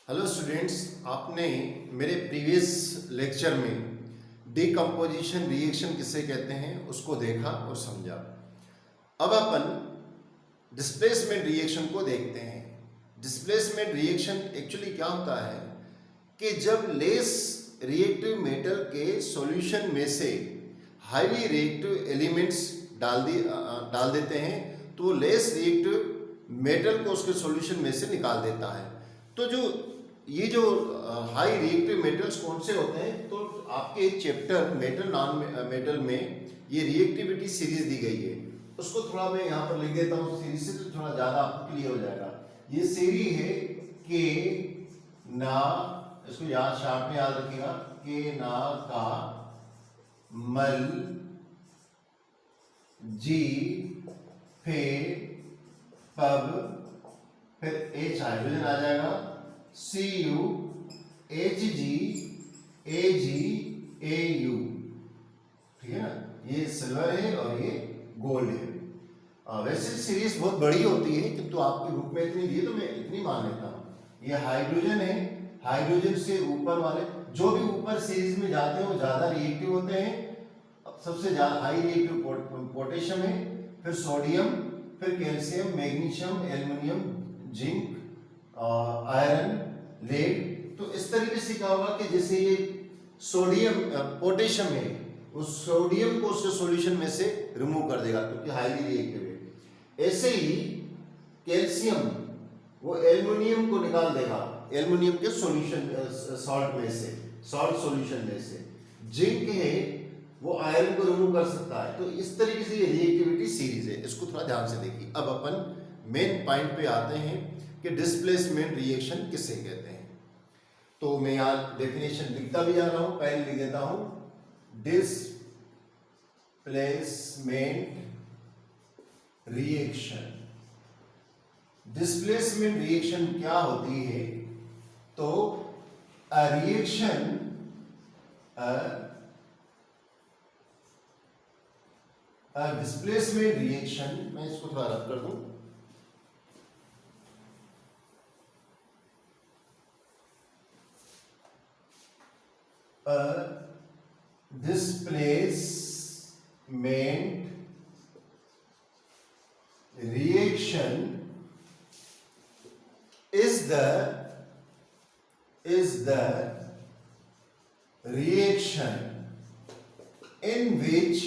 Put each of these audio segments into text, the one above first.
Hello students, आपने मेरे previous lecture में डिकम्पोजिशन रिएक्शन किसे कहते हैं उसको देखा और समझा। अब अपन डिस्प्लेसमेंट रिएक्शन को देखते हैं। डिस्प्लेसमेंट रिएक्शन एक्चुअली क्या होता है कि जब लेस रिएक्टिव मेटल के सॉल्यूशन में से हाईली रिएक्टिव एलिमेंट्स डाल देते हैं तो वो लेस रिएक्टिव मेटल को उसके सॉल्यूशन में से निकाल देता है। तो जो हाई रिएक्टिव मेटल्स कौन से होते हैं, तो आपके चैप्टर मेटल नॉन मेटल में ये रिएक्टिविटी सीरीज दी गई है, उसको थोड़ा मैं यहाँ पर लिख देता हूँ सीरीज से, तो थोड़ा ज़्यादा आपको क्लियर हो जाएगा। ये सीरीज है के ना, इसको याद शार्ट में याद रखिएगा, के ना का मल जी फे पब, फिर एच हाइड्रोजन आ जाएगा, C U H G A G A U, ठीक है ना। ये सिल्वर है और ये गोल्ड है। वैसे सीरीज बहुत बड़ी होती है किंतु आपकी बुक में इतनी दी है तो मैं इतनी मान लेता हूँ। ये हाइड्रोजन है, हाइड्रोजन से ऊपर वाले जो भी ऊपर सीरीज में जाते हैं वो ज्यादा रिएक्टिव होते हैं। सबसे ज्यादा हाई रिएक्टिव पोटेशियम है, फिर सोडियम, फिर calcium, magnesium, aluminium, zinc, iron, lead. तो इस तरीके से क्या होगा कि जैसे ये सोडियम पोटेशियम है, उस सोडियम को उसके सॉल्यूशन में से रिमूव कर देगा क्योंकि हाईली रिएक्टिव है। ऐसे ही कैल्शियम वो एल्युमिनियम को निकाल देगा एल्युमिनियम के सॉल्यूशन सॉल्ट में से, सॉल्ट सॉल्यूशन में से। जिंक है वो आयरन को रिमूव कर सकता है। तो इस तरीके से ये रिएक्टिविटी सीरीज है, इसको थोड़ा ध्यान से देखिए। अब अपन मेन पॉइंट पे आते हैं कि डिस्प्लेसमेंट रिएक्शन किसे कहते हैं। तो मैं यहाँ डेफिनेशन लिखता भी जा रहा हूं, पहले लिख देता हूं डिस्प्लेसमेंट रिएक्शन। डिस्प्लेसमेंट रिएक्शन क्या होती है, तो अ रिएक्शन डिस्प्लेसमेंट रिएक्शन, मैं इसको थोड़ा रद्द कर दूं, displacement reaction is the reaction in which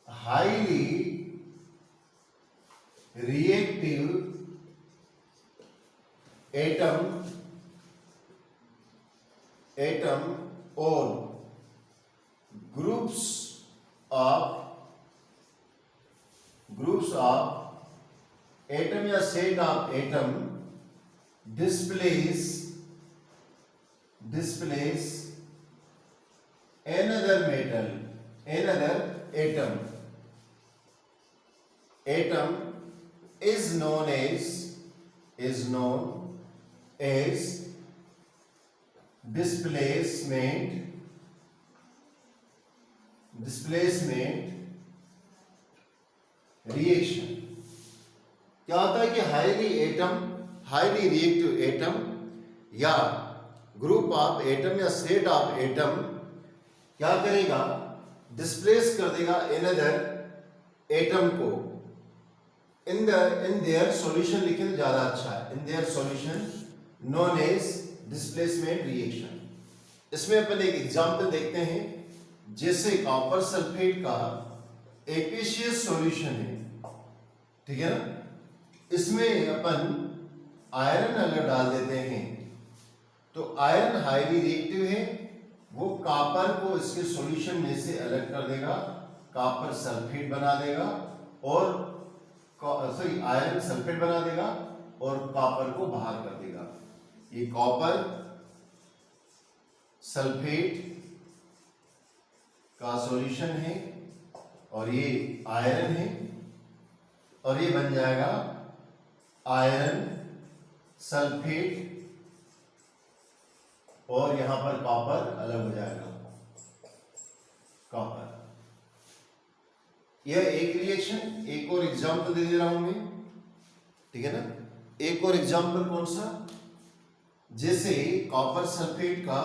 highly reactive atom or groups of atom या set of atom displace another atom is known as displacement reaction. क्या होता है कि हाईली रिएक्टिव एटम या ग्रुप ऑफ एटम या set of atom क्या करेगा, displace कर देगा एनदर एटम को इन देयर सॉल्यूशन। लिखे तो ज्यादा अच्छा है, in their solution known as displacement reaction. इसमें अपन एक एग्जांपल देखते हैं, जैसे कॉपर सल्फेट का एक्वेशियस सॉल्यूशन है, ठीक है ना। इसमें अपन आयरन अगर डाल देते हैं तो आयरन हाईली रिएक्टिव है, वो कॉपर को इसके सॉल्यूशन में से अलग कर देगा, कॉपर सल्फेट बना देगा, और आयरन सल्फेट बना देगा और कॉपर को बाहर कर देगा। ये कॉपर सल्फेट का सॉल्यूशन है और ये आयरन है, और ये बन जाएगा आयरन सल्फेट, और यहां पर कॉपर अलग हो जाएगा, कॉपर। यह एक रिएक्शन, एक और एग्जांपल दे रहा हूं मैं। ठीक है ना। एक और एग्जाम्पल कौन सा, जैसे कॉपर सल्फेट का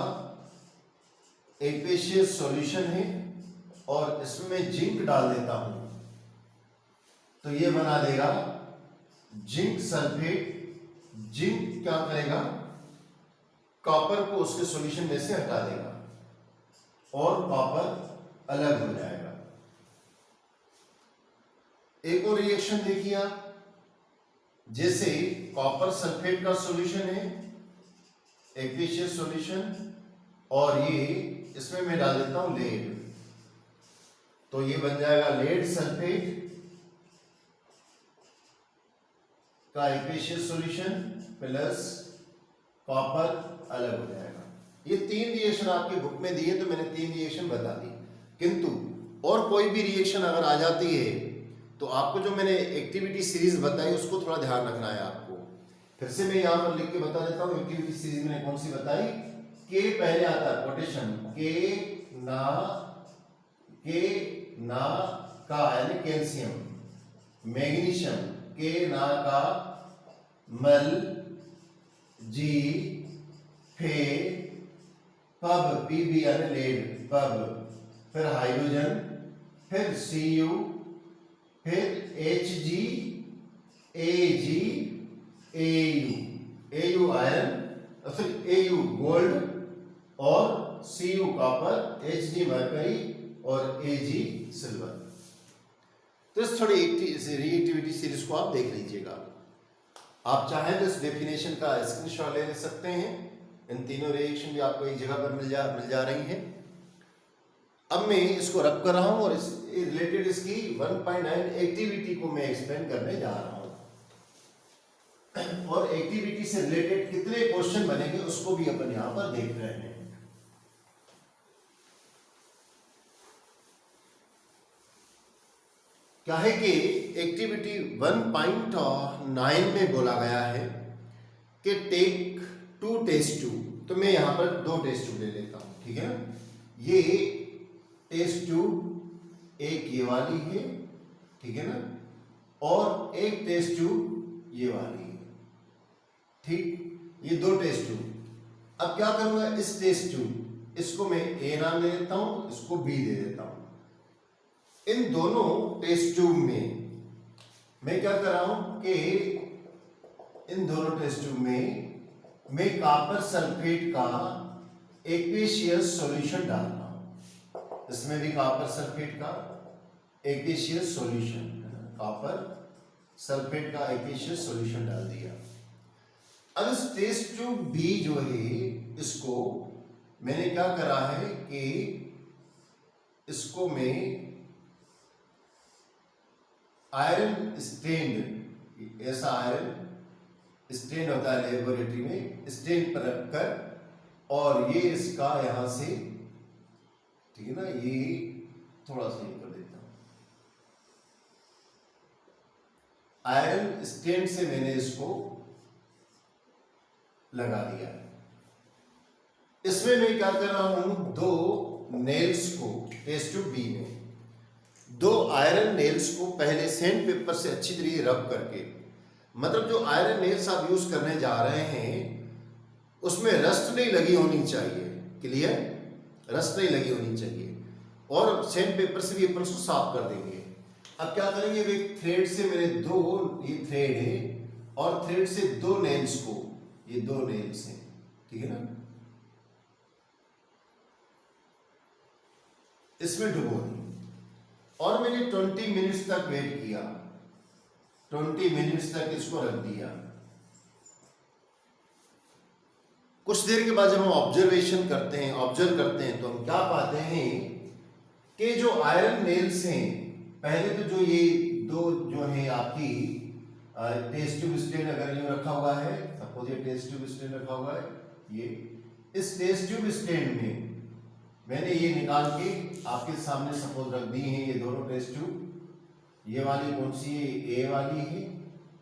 एक्वेशियस सॉल्यूशन है और इसमें जिंक डाल देता हूं तो ये बना देगा जिंक सल्फेट। जिंक क्या करेगा, कॉपर को उसके सॉल्यूशन में से हटा देगा और कॉपर अलग हो जाएगा। एक और रिएक्शन देखिए आप, जैसे कॉपर सल्फेट का सॉल्यूशन है एक्वेशियस सॉल्यूशन और ये इसमें मैं डाल देता हूं लेड, तो ये बन जाएगा लेड सल्फेट का एक्वेशियस सॉल्यूशन प्लस कॉपर अलग हो जाएगा। ये 3 रिएक्शन आपके बुक में दिए तो मैंने 3 रिएक्शन बता दी, किंतु और कोई भी रिएक्शन अगर आ जाती है तो आपको जो मैंने एक्टिविटी सीरीज बताई उसको थोड़ा ध्यान रखना है आपको। फिर से मैं यहां पर लिख के बता देता हूं, एक्टिविटी सीरीज मैंने कौन सी बताई, के पहले आता है कोटेशन, के ना का यानी कैल्शियम, मैग्नीशियम के ना का, मल जी, फे, पब पीबी यानी लेड पब, फिर हाइड्रोजन, फिर Cu, फिर Hg, Ag, Au आयरन, फिर Au गोल्ड और Cu कॉपर, Hg मरकरी और Ag सिल्वर। तो इस थोड़ी रिएक्टिविटी सीरीज को आप देख लीजिएगा। आप चाहें तो इस डेफिनेशन का स्क्रीनशॉट ले सकते हैं। इन तीनों रिएक्शन भी आपको एक जगह पर मिल जा रही हैं। अब मैं इसको रब कर रहा हूं और इस रिलेटेड इसकी 1.9 एक्टिविटी को मैं एक्सप्लेन करने जा रहा हूं और एक्टिविटी से रिलेटेड कितने क्वेश्चन बनेंगे उसको भी अपन यहां पर देख रहे हैं। क्या है कि एक्टिविटी 1.9 में बोला गया है कि टेक 2 टेस्ट ट्यूब, तो मैं यहां पर 2 टेस्ट ट्यूब ले लेता हूं, ठीक है ना। ये टेस्ट ट्यूब एक ये वाली है, ठीक है ना, और एक टेस्ट ट्यूब ये वाली है, ठीक। ये 2 टेस्ट ट्यूब। अब क्या करूंगा, इस टेस्ट ट्यूब इसको मैं ए नाम दे देता हूं, इसको बी दे देता हूं। इन दोनों टेस्ट ट्यूब में मैं क्या कर रहा हूं कि इन दोनों टेस्ट ट्यूब में मैं कॉपर सल्फेट का एक्वेशियस सॉल्यूशन डाल रहा हूं। इसमें भी कॉपर सल्फेट का एक्वेशियस सॉल्यूशन, कॉपर सल्फेट का एक्वेशियस सॉल्यूशन डाल दिया। अब इस टेस्ट ट्यूब बी जो है इसको मैंने क्या करा है कि इसको मैं आयरन स्टेन्ड, ऐसा आयरन स्टेन होता है लेबोरेटरी में, स्टेन पर रखकर और ये इसका यहां से, ठीक है ना, ये थोड़ा सा ये कर देता हूं। आयरन स्टेन से मैंने इसको लगा दिया। इसमें मैं क्या कर रहा हूं, 2 नेल्स को टेस्ट ट्यूब बी में 2 आयरन नेल्स को पहले सैंड पेपर से अच्छी तरीके रब करके, मतलब जो आयरन नेल्स आप यूज करने जा रहे हैं उसमें रस्ट नहीं लगी होनी चाहिए, क्लियर, रस्ट नहीं लगी होनी चाहिए, और सैंड पेपर से भी अपन उसको साफ कर देंगे। अब क्या करेंगे, एक थ्रेड से मेरे 2, ये थ्रेड है और थ्रेड से 2 नेल्स को, ये 2 नेल्स हैं, ठीक है ना, इसमें डुबो दी और मैंने 20 मिनट्स तक वेट किया, 20 मिनट्स तक इसको रख दिया। कुछ देर के बाद जब हम ऑब्जर्व करते हैं तो हम क्या पाते हैं कि जो आयरन नेल्स हैं, पहले तो जो ये 2 जो है आपकी टेस्ट ट्यूब स्टैंड अगर यूं रखा हुआ है, सपोज ये टेस्ट ट्यूब स्टैंड रखा हुआ है, ये इस टेस्ट ट्यूब स्टैंड में मैंने ये निकाल के आपके सामने सपोज रख दी हैं ये दोनों टेस्ट ट्यूब। ये वाली कौन सी है, ए वाली है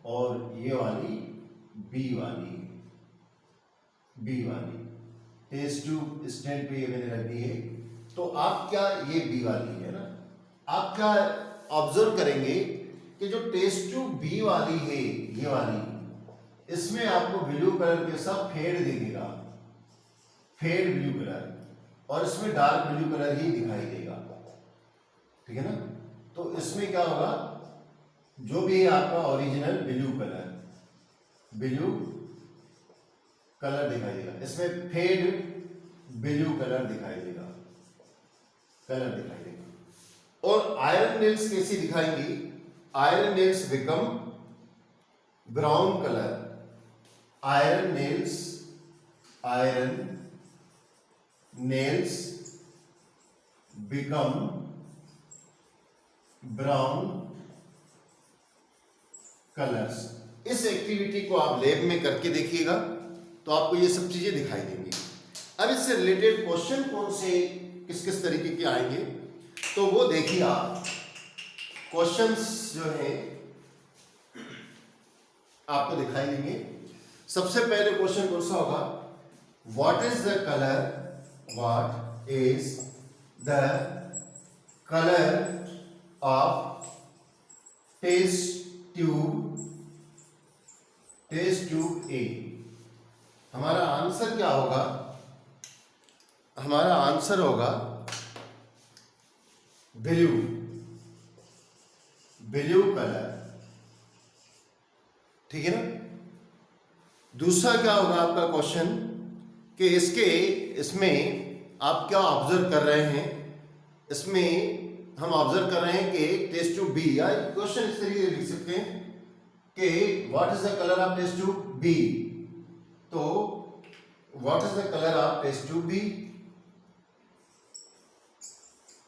और ये वाली बी वाली है, बी वाली टेस्ट ट्यूब स्टैंड पे ये मैंने रख दी है। तो आप क्या, ये बी वाली है ना, आप क्या ऑब्जर्व करेंगे कि जो टेस्ट ट्यूब बी वाली है, ये वाली, इसमें आपको ब्लू कलर के साथ फेड दिखेगा, फेड ब्लू कलर, और इसमें डार्क ब्लू कलर ही दिखाई देगा, ठीक है ना। तो इसमें क्या होगा, जो भी है आपका ओरिजिनल ब्लू कलर दिखाई देगा, इसमें फेड ब्लू कलर दिखाई देगा, और आयरन नेल्स कैसी दिखाएंगी, iron nails become brown colour, iron nails become brown colours. इस एक्टिविटी को आप लैब में करके देखिएगा तो आपको ये सब चीजें दिखाई देंगी। अब इससे रिलेटेड क्वेश्चन कौन से किस किस तरीके के आएंगे तो वो देखिए आप। क्वेश्चंस जो है आपको दिखाई देंगे। सबसे पहले क्वेश्चन कौन सा होगा, what is the colour of test tube A. हमारा आंसर क्या होगा, हमारा आंसर होगा ब्लू कलर, ठीक है ना। दूसरा क्या होगा आपका क्वेश्चन कि इसमें आप क्या ऑब्जर्व कर रहे हैं, इसमें हम ऑब्जर्व कर रहे हैं कि टेस्ट ट्यूब बी, या क्वेश्चन इस तरीके से लिख सकते हैं कि what is the colour of test tube B. तो what is the colour of test tube B,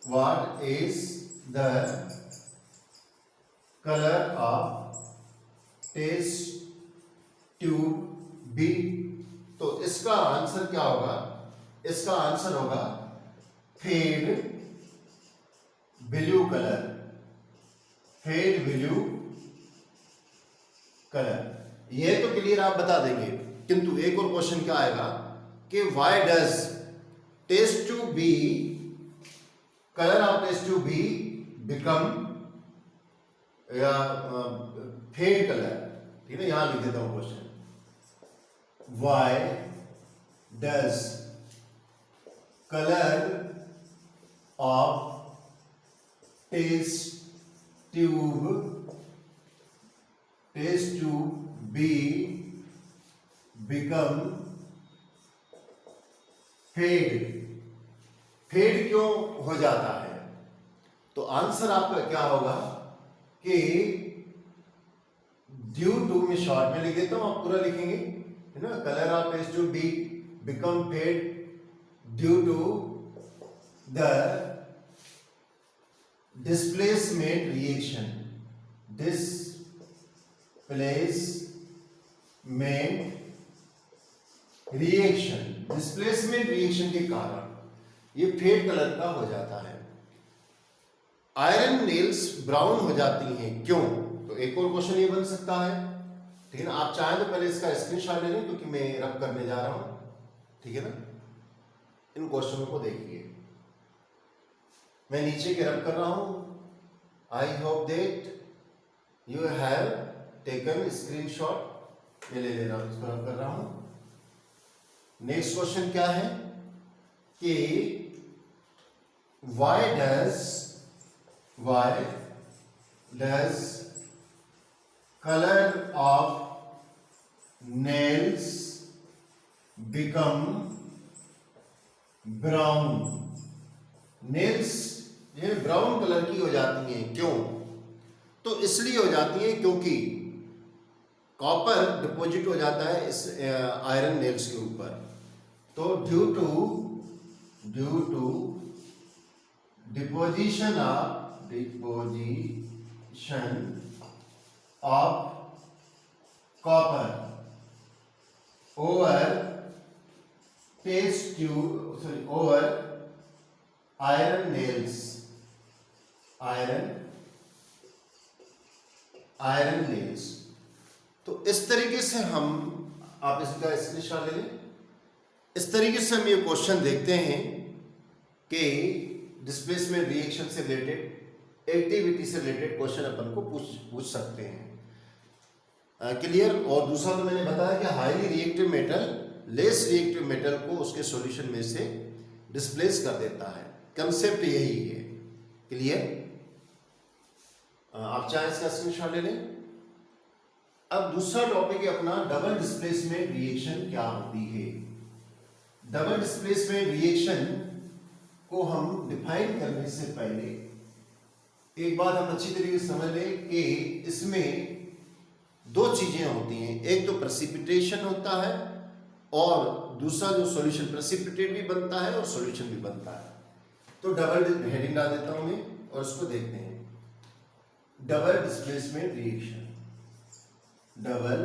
what is the colour of test tube B. तो इसका आंसर क्या होगा, इसका आंसर होगा fade blue colour, fade blue colour. ये तो clear आप बता देंगे, किंतु एक और क्वेश्चन क्या आएगा कि why does test tube B, colour of test tube B become या फेड कलर, ठीक है। यहां लिख देता हूं question, why does colour of test tube B become fade क्यों हो जाता है। तो आंसर आपका क्या होगा कि ड्यू टू, में शॉर्ट में लिख देता हूं, आप पूरा लिखेंगे, है ना। Colour of test tube B become fade due to the displacement reaction, displacement reaction के कारण ये फेड कलर का हो जाता है। आयरन नेल्स ब्राउन हो जाती हैं क्यों, तो एक और क्वेश्चन ये बन सकता है, ठीक है ना। आप चाहें तो पहले इसका स्क्रीनशॉट ले लें क्योंकि मैं रब करने जा रहा हूं, ठीक है ना। इन क्वेश्चनों को देखिए, मैं नीचे के रब कर रहा हूं। I hope that you have taken screenshot. मैं ले रहा हूं, इसको रब कर रहा हूं। नेक्स्ट क्वेश्चन क्या है कि why does colour of nails become brown. Nails ये ब्राउन कलर की हो जाती हैं क्यों, तो इसलिए हो जाती है क्योंकि कॉपर डिपॉजिट हो जाता है इस आयरन नेल्स के ऊपर। तो due to deposition of copper over test tube, over iron nails, तो इस तरीके से हम, आप इसका स्क्रीनशॉट ले लें। इस तरीके से हम ये क्वेश्चन देखते हैं कि डिस्प्लेसमेंट रिएक्शन से रिलेटेड एक्टिविटी से रिलेटेड क्वेश्चन अपन को पूछ सकते हैं। क्लियर। और दूसरा तो मैंने बताया कि highly reactive metal less reactive metal को उसके सॉल्यूशन में से डिस्प्लेस कर देता है। कंसेप्ट यही है। क्लियर। आप चाहे इसका स्क्रीनशॉट ले लें। अब दूसरा टॉपिक है अपना डबल डिस्प्लेसमेंट रिएक्शन क्या होती है। डबल डिस्प्लेसमेंट रिएक्शन को हम डिफाइन करने से पहले एक बात हम अच्छी तरीके से समझ लें कि इसमें दो चीजें होती हैं, एक तो प्रेसिपिटेशन होता है और दूसरा जो सॉल्यूशन प्रेसिपिटेट भी बनता है और सॉल्यूशन भी बनता है। तो डबल हेडिंग डाल देता हूं मैं और उसको देखते हैं। Double displacement reaction, double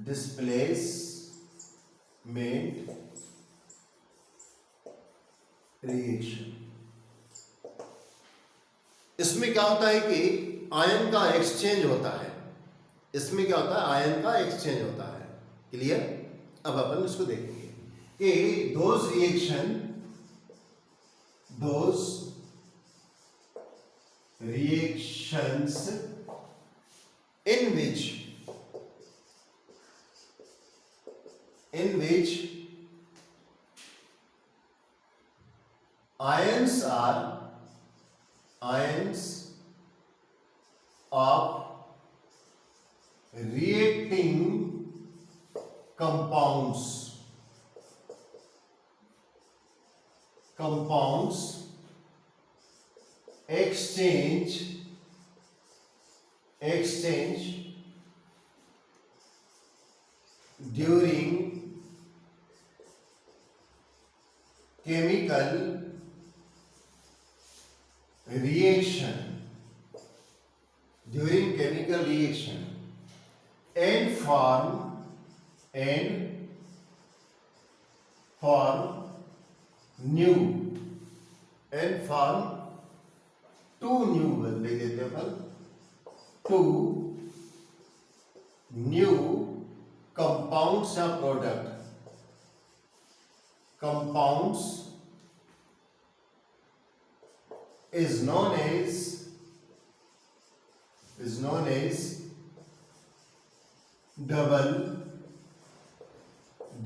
displacement reaction. इसमें क्या होता है कि आयन का एक्सचेंज होता है। इसमें क्या होता है, आयन का एक्सचेंज होता है। क्लियर। अब अपन इसको देखेंगे कि those reactions in which ions of reacting compounds exchange during chemical reaction and form two new लिख देते हैं अपन, two new compounds या product, compounds is known as double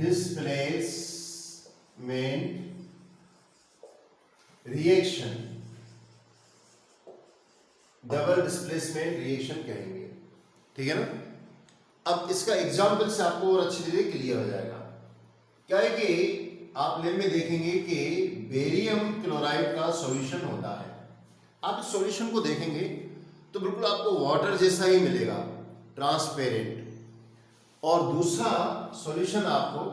displacement reaction। Double displacement reaction कहेंगे। ठीक है ना। अब इसका एग्जाम्पल से आपको और अच्छी तरह क्लियर हो जाएगा। क्या है कि आप लैब में देखेंगे कि बेरियम क्लोराइड का सॉल्यूशन होता है। आप इस सॉल्यूशन को देखेंगे तो बिल्कुल आपको वाटर जैसा ही मिलेगा, ट्रांसपेरेंट। और दूसरा सॉल्यूशन आपको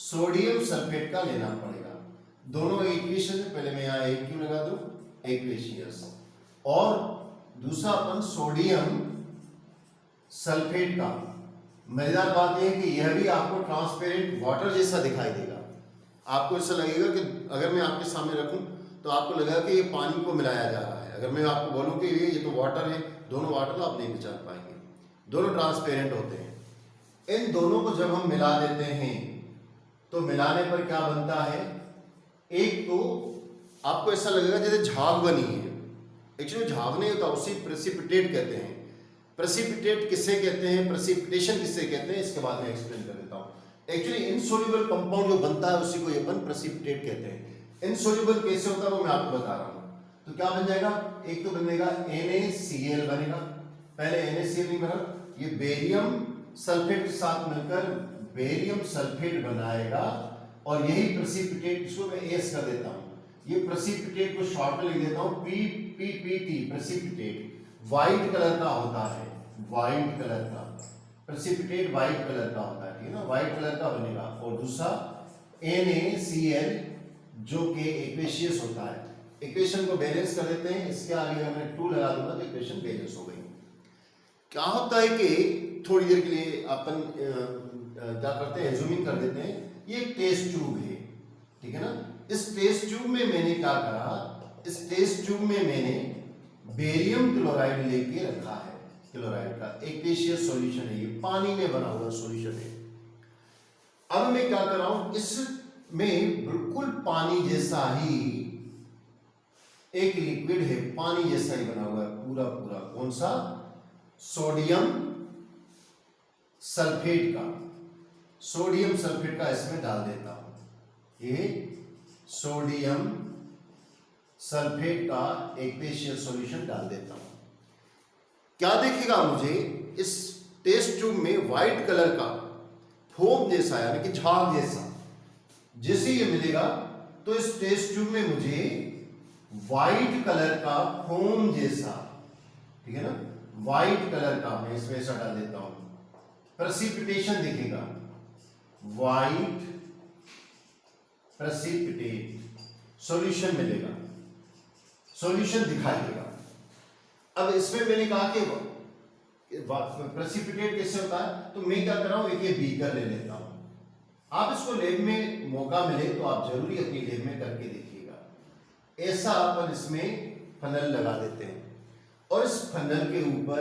सोडियम सल्फेट का लेना पड़ेगा। दोनों इक्वेशन, पहले मैं यहाँ एक क्यों लगा दूं, एक्वेशियस। और दूसरा अपन सोडियम सल्फेट का। मजेदार बात यह है कि यह भी आपको ट्रांसपेरेंट वाटर जैसा दिखाई देगा। आपको ऐसा लगेगा कि अगर मैं आपके सामने रखूं तो आपको लगेगा कि ये पानी को मिलाया जा रहा है। अगर मैं आपको बोलूं कि ये तो वाटर है, दोनों वाटर, तो आप नहीं पहचान पाएंगे। दोनों ट्रांसपेरेंट होते हैं। इन दोनों को जब हम मिला देते हैं तो मिलाने पर क्या बनता है, एक तो आपको ऐसा लगेगा जैसे झाग बनी है। एक्चुअली झाग नहीं होता, उसी प्रेसिपिटेट कहते हैं। प्रेसिपिटेट किससे कहते हैं, प्रेसिपिटेशन किससे कहते हैं, इसके बाद में एक्सप्लेन कर देता हूं। एक्चुअली इनसोल्यूबल कंपाउंड जो बनता है उसी को अपन प्रेसिपिटेट कहते हैं। इनसोल्यूबल कैसे होता है वो मैं आपको बता रहा हूं। तो क्या बन जाएगा, एक तो बनेगा NaCl बनेगा। पहले NaCl नहीं बना, ये बेरियम सल्फेट के साथ मिलकर बेरियम सल्फेट बनाएगा। और यही प्रेसिपिटेट, इसको मैं एस कर देता हूं। ये प्रेसिपिटेट को शॉर्ट में लिख देता हूं PPT, प्रेसिपिटेट। व्हाइट कलर का होता है, व्हाइट कलर का प्रेसिपिटेट व्हाइट कलर का होता है। ठीक है ना, व्हाइट कलर का बनेगा। और दूसरा NaCl जो कि एक्वेशियस होता है। इक्वेशन को बैलेंस कर देते हैं। इसके आगे अगर मैं 2 लगा दूंगा तो इक्वेशन बैलेंस हो गई। क्या होता है कि थोड़ी देर के लिए अपन क्या करते हैं, जूमिंग कर देते हैं। ये एक टेस्ट ट्यूब है। ठीक है ना। इस टेस्ट ट्यूब में मैंने क्या करा, इस टेस्ट ट्यूब में मैंने बेरियम क्लोराइड लेके रखा है। क्लोराइड का एक्वेशियस सॉल्यूशन है, ये पानी में बना हुआ सॉल्यूशन है। अब मैं क्या कर रहा हूं, इसमें बिल्कुल पानी जैसा ही एक लिक्विड है, पानी जैसा ही बना हुआ है पूरा पूरा, कौन सा? सोडियम सल्फेट का। सोडियम सल्फेट का इसमें डाल देता हूं। ये सोडियम सल्फेट का एक्वेशियल सॉल्यूशन डाल देता हूं। क्या दिखेगा मुझे? इस टेस्ट ट्यूब में व्हाइट कलर का फोम जैसा, यानी कि झाग जैसा जैसे ये मिलेगा, तो इस टेस्ट ट्यूब में मुझे व्हाइट कलर का फोम जैसा, ठीक है ना, व्हाइट कलर का मैं इसमें ऐसा डाल देता हूं, प्रेसिपिटेशन दिखेगा, व्हाइट प्रेसिपिटेट सॉल्यूशन मिलेगा, सॉल्यूशन दिखाई देगा। अब इसमें मैंने कहा कि प्रेसिपिटेट कैसे होता है, तो मैं क्या कर रहा हूं, एक ये बीकर ले लेता हूं। आप इसको लैब में मौका मिले तो आप जरूरी अपनी लैब में करके देखिएगा। ऐसा अपन इसमें फनल लगा देते हैं और इस फनल के ऊपर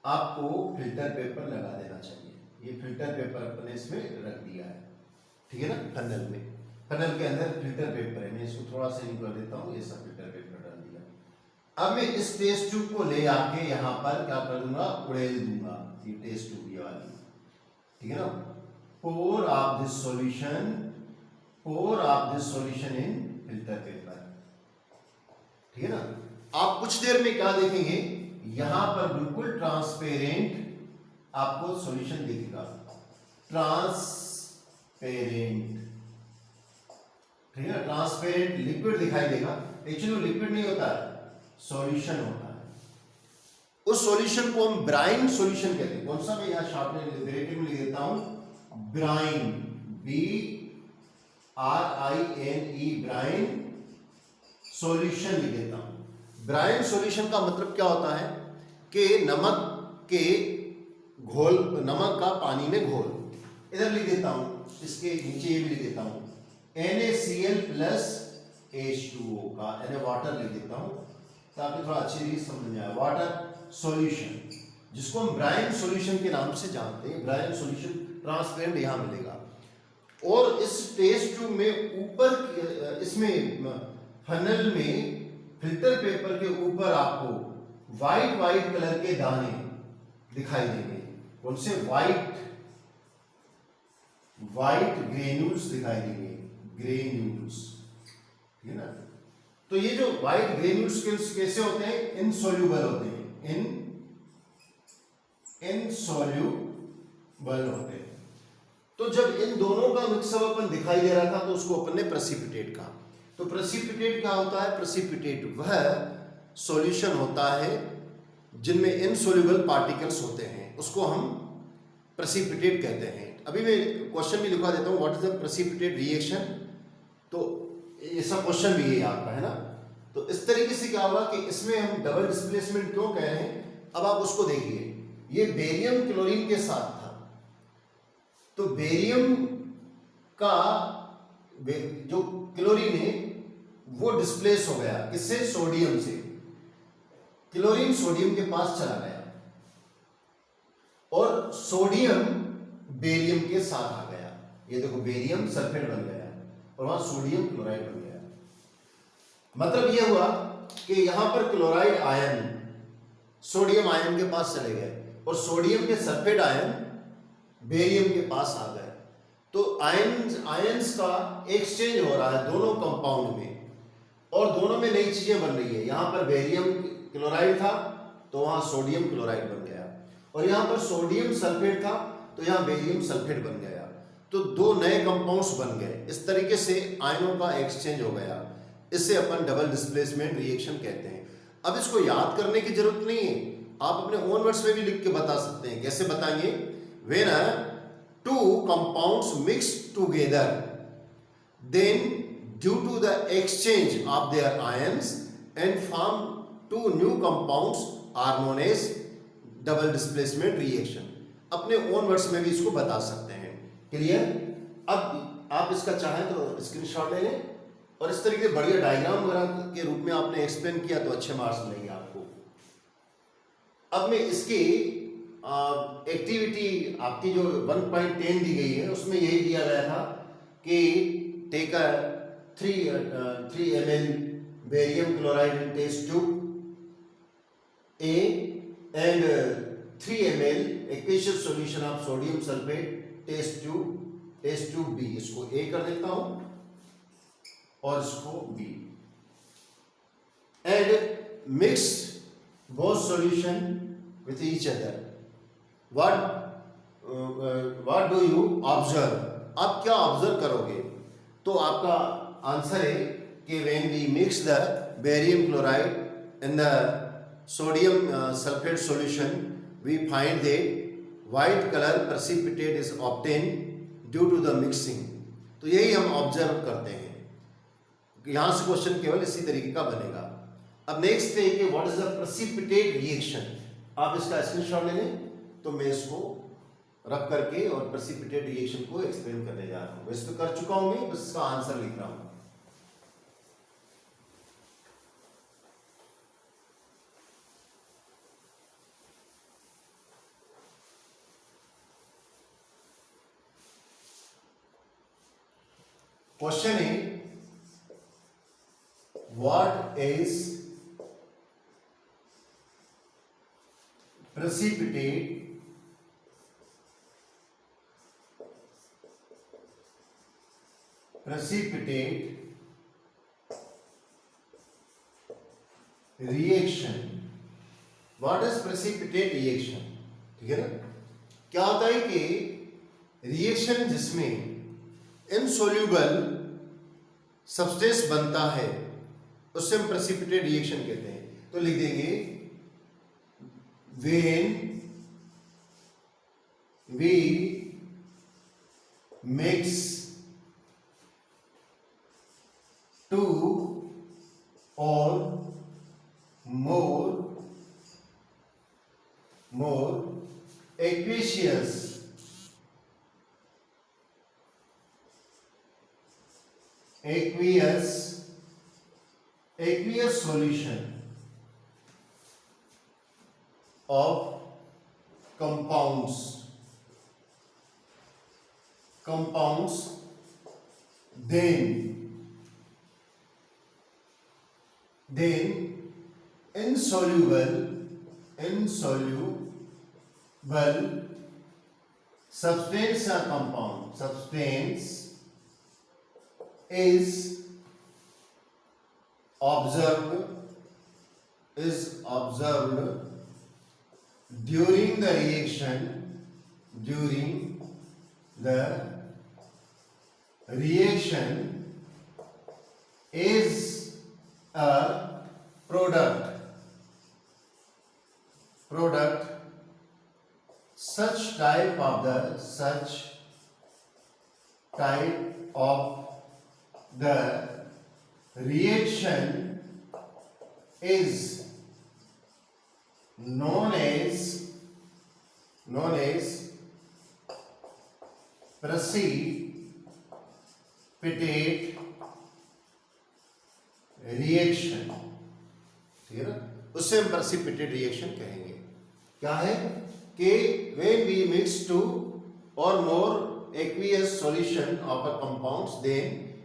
आपको फिल्टर पेपर लगा देना चाहिए। ये फिल्टर पेपर अपने इसमें रख दिया है, ठीक है ना, फनल में, फनल के अंदर फिल्टर पेपर है। मैं इसको थोड़ा सा यूं कर देता हूँ, ऐसा फिल्टर पेपर डाल दिया। अब मैं इस टेस्ट ट्यूब को ले आके यहाँ पर क्या कर दूंगा, उड़ेल दूंगा, ये टेस्ट ट्यूब ये वाली, ठीक है ना। pour of this solution in filter paper, ठीक है ना। आप कुछ देर में क्या देखेंगे, यहां पर बिल्कुल ट्रांसपेरेंट आपको सॉल्यूशन दिखेगा, ट्रांसपेरेंट, ठीक है ना, ट्रांसपेरेंट लिक्विड दिखाई देगा। एक्चुअली लिक्विड नहीं होता है, सॉल्यूशन होता है। उस सॉल्यूशन को हम ब्राइन सॉल्यूशन कहते हैं। कौन सा? मैं यहां शार्पनर ब्रैकेट में लिख देता हूं, ब्राइन, BRINE, ब्राइन सॉल्यूशन लिख देता हूं। ब्राइन सॉल्यूशन का मतलब क्या होता है कि नमक के घोल, नमक का पानी में घोल। इधर लिख देता हूं, इसके नीचे ये भी लिख देता हूं, NaCl प्लस H2O का, वाटर लिख देता हूं ताकि थोड़ा अच्छी रीति समझ में आए। वाटर सॉल्यूशन, जिसको हम ब्राइन सॉल्यूशन के नाम से जानते हैं। ब्राइन सॉल्यूशन ट्रांसपेरेंट यहां मिलेगा। और इस टेस्ट ट्यूब में ऊपर, इसमें फनल में फिल्टर पेपर के ऊपर आपको व्हाइट कलर के दाने दिखाई देंगे। कौन से? व्हाइट ग्रेन्यूल्स दिखाई देंगे, ग्रेन्यूल्स, ठीक है ना। तो ये जो व्हाइट ग्रेन्यूल्स कैसे होते हैं? इनसॉल्यूबल होते हैं, इनसॉल्यूबल होते हैं। तो जब इन दोनों का मिक्सअप अपन दिखाई दे रहा था तो उसको अपन ने प्रेसिपिटेट कहा। तो प्रेसिपिटेट क्या होता है? प्रेसिपिटेट वह सॉल्यूशन होता है जिनमें इनसॉल्यूबल पार्टिकल्स होते हैं, उसको हम प्रेसिपिटेट कहते हैं। अभी मैं क्वेश्चन भी लिखवा देता हूँ, what is the precipitate reaction. तो ऐसा क्वेश्चन भी है आपका, है ना। तो इस तरीके से क्या होगा कि इसमें हम डबल डिस्प्लेसमेंट क्यों कह रहे हैं, अब आप उसको देखिए। ये बेरियम क्लोरीन के साथ था, तो बेरियम का जो क्लोरीन है वो डिस्प्लेस हो गया, किससे? सोडियम से। क्लोरीन सोडियम के पास चला गया और सोडियम बेरियम के साथ आ गया। ये देखो, बेरियम सल्फेट बन गया और वहां सोडियम क्लोराइड बन गया। मतलब ये हुआ कि यहां पर क्लोराइड आयन सोडियम आयन के पास चले गए और सोडियम के सल्फेट आयन बेरियम के पास आ गए। तो आयंस का एक्सचेंज हो रहा है दोनों कंपाउंड में, और दोनों में नई चीजें बन रही है। यहां पर बेरियम क्लोराइड था तो वहां सोडियम क्लोराइड बन गया, और यहां पर सोडियम सल्फेट था तो यहां बेरियम सल्फेट बन गया। तो दो नए कंपाउंड्स बन गए। इस तरीके से आयनों का एक्सचेंज हो गया। इसे अपन डबल डिस्प्लेसमेंट रिएक्शन कहते हैं। अब इसको याद करने की जरूरत नहीं है, आप अपने ओन वर्ड्स में भी लिख के बता सकते हैं। कैसे बताएंगे? When two compounds mix together, then due to the exchange of their ions and form two new compounds are known as double displacement reaction. अपने ओन वर्ड्स में भी इसको बता सकते हैं। क्लियर? अब आप इसका चाहें तो स्क्रीनशॉट ले लें और इस तरीके बढ़िया डायग्राम वगैरह के रूप में आपने एक्सप्लेन किया तो अच्छे मार्क्स मिलेंगे आपको। अब मैं इसकी एक्टिविटी आपकी जो 1.10 दी गई है उसमें यही दिया गया था कि take 3 ml barium chloride in test tube A and 3 ml aqueous solution of sodium sulfate test tube B. इसको A कर देता हूं और इसको B. And mix both solution with each other. What do you observe? आप क्या observe करोगे? तो आपका आंसर है कि when we mix the barium chloride and the sodium sulfate solution, we find that white color precipitate is obtained due to the mixing. तो यही हम ऑब्जर्व करते हैं. यहाँ से क्वेश्चन केवल इसी तरीके का बनेगा. अब नेक्स्ट है कि what is the precipitate reaction. आप इसका स्क्रीनशॉट ले लें तो मैं इसको रख करके और प्रेसिपिटेट रिएक्शन को एक्सप्लेन करने जा रहा हूँ. वैसे तो कर चुका हूँ मैं, बस इसका आंसर लिख रहा हूँ. क्वेश्चन है what is precipitate reaction. What is precipitate reaction? ठीक है ना. क्या होता है कि रिएक्शन जिसमें इनसोल्यूबल सब्सटेंस बनता है उससे हम प्रेसिपिटेट रिएक्शन कहते हैं. तो लिख देंगे when we mix two or more aqueous solution of compounds then insoluble substance or compound substance is observed during the reaction is a product such type of the reaction is known as precipitate reaction. ठीक है ना. उससे हम precipitate reaction कहेंगे. क्या है कि when we mix two or more aqueous solution of a compounds then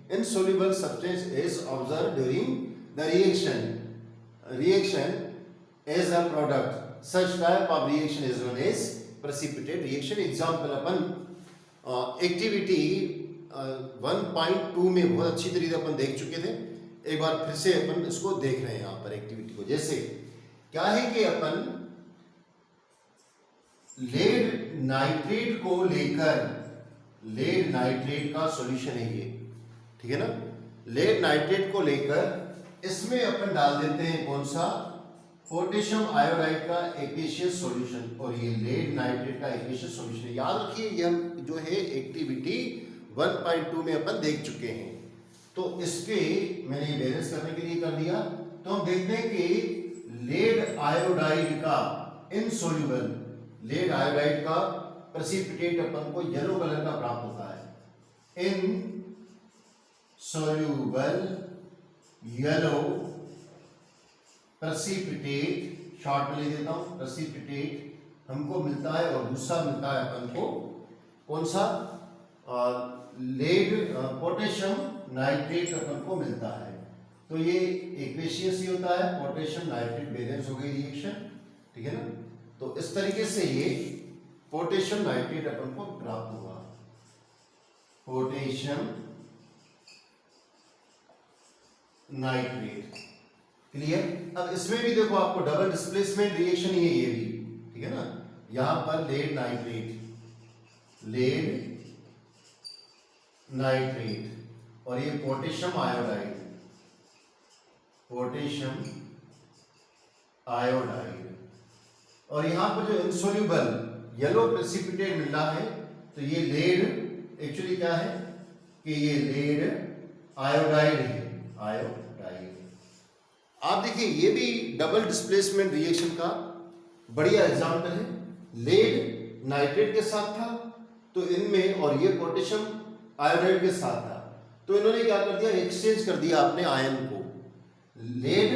insoluble substance is observed during the reaction as a product. Such type of reaction is known as precipitate reaction. Example upon activity 1.2 में बहुत अच्छी तरीके से अपन देख चुके थे. एक बार फिर से अपन इसको देख रहे हैं यहाँ पर एक्टिविटी को. जैसे क्या है कि अपन लेड नाइट्रेट को लेकर, लेड नाइट्रेट का सॉल्यूशन है ये. ठीक है ना. लेड नाइट्रेट को लेकर इसमें अपन डाल देते हैं कौन सा, पोटेशियम आयोडाइड का एक्वेशियस सॉल्यूशन. और ये लेड नाइट्रेट का एक्वेशियस सॉल्यूशन है. याद रखिए ये हम जो है एक्टिविटी 1.2 में अपन देख चुके हैं. तो इसके मैंने ये बैलेंस करने के लिए कर दिया. तो हम देखते हैं कि लेड आयोडाइड का इनसोल्यूबल, लेड आयोडाइड का प्रेसिपिटेट अपन को येलो कलर का प्राप्त होता है. इनसोल्यूबल येलो प्रेसिपिटेट, शॉर्ट में ले देता हूं, प्रेसिपिटेट हमको मिलता है. और दूसरा मिलता है अपन को कौन सा, लेड पोटेशियम नाइट्रेट अपन को मिलता है. तो ये एक्वेशियस ही होता है, पोटेशियम नाइट्रेट बैलेंस हो गई रिएक्शन, ठीक है ना। तो इस तरीके से ये पोटेशियम नाइट्रेट अपन को प्राप्त हुआ, पोटेशियम नाइट्रेट। क्लियर। अब इसमें भी देखो आपको डबल डिस्प्लेसमेंट रिएक्शन ही है ये भी, ठीक है ना। यहां पर लेड नाइट्रेट और ये पोटेशियम आयोडाइड, और यहां पर जो इनसोल्यूबल येलो प्रेसिपिटेट मिल रहा है, तो ये लेड एक्चुअली क्या है कि ये लेड आयोडाइड है, आयोडाइड। आप देखिए ये भी डबल डिस्प्लेसमेंट रिएक्शन का बढ़िया एग्जांपल है। लेड नाइट्रेट के साथ था तो इनमें, और ये पोटेशियम आयोडाइड के साथ था, तो इन्होंने क्या कर दिया, एक्सचेंज कर दिया अपने आयन को। लेड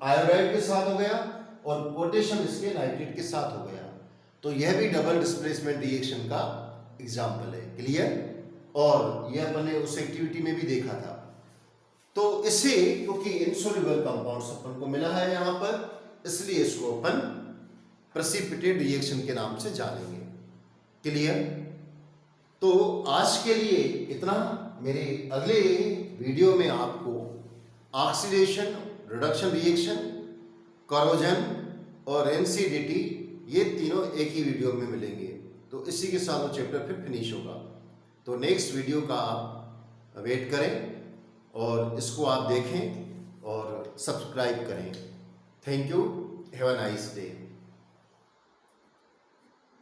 आयोडाइड के साथ हो गया और पोटेशियम इसके नाइट्रेट के साथ हो गया। तो यह भी डबल डिस्प्लेसमेंट रिएक्शन का एग्जांपल है। क्लियर। और यह अपन ने उस एक्टिविटी में भी देखा था। तो इसे क्योंकि इनसोल्यूबल कंपाउंड्स अपन को मिला है यहां पर, इसलिए इसको अपन प्रेसिपिटेट रिएक्शन के नाम से जानेंगे। क्लियर। तो आज के लिए इतना। मेरे अगले वीडियो में आपको ऑक्सीडेशन, रिडक्शन रिएक्शन, करोजन और एनसीडीटी, ये तीनों एक ही वीडियो में मिलेंगे। तो इसी के साथ वो चैप्टर फिर फिनिश होगा। तो नेक्स्ट वीडियो का आप वेट करें और इसको आप देखें और सब्सक्राइब करें। Thank you. Have a nice day.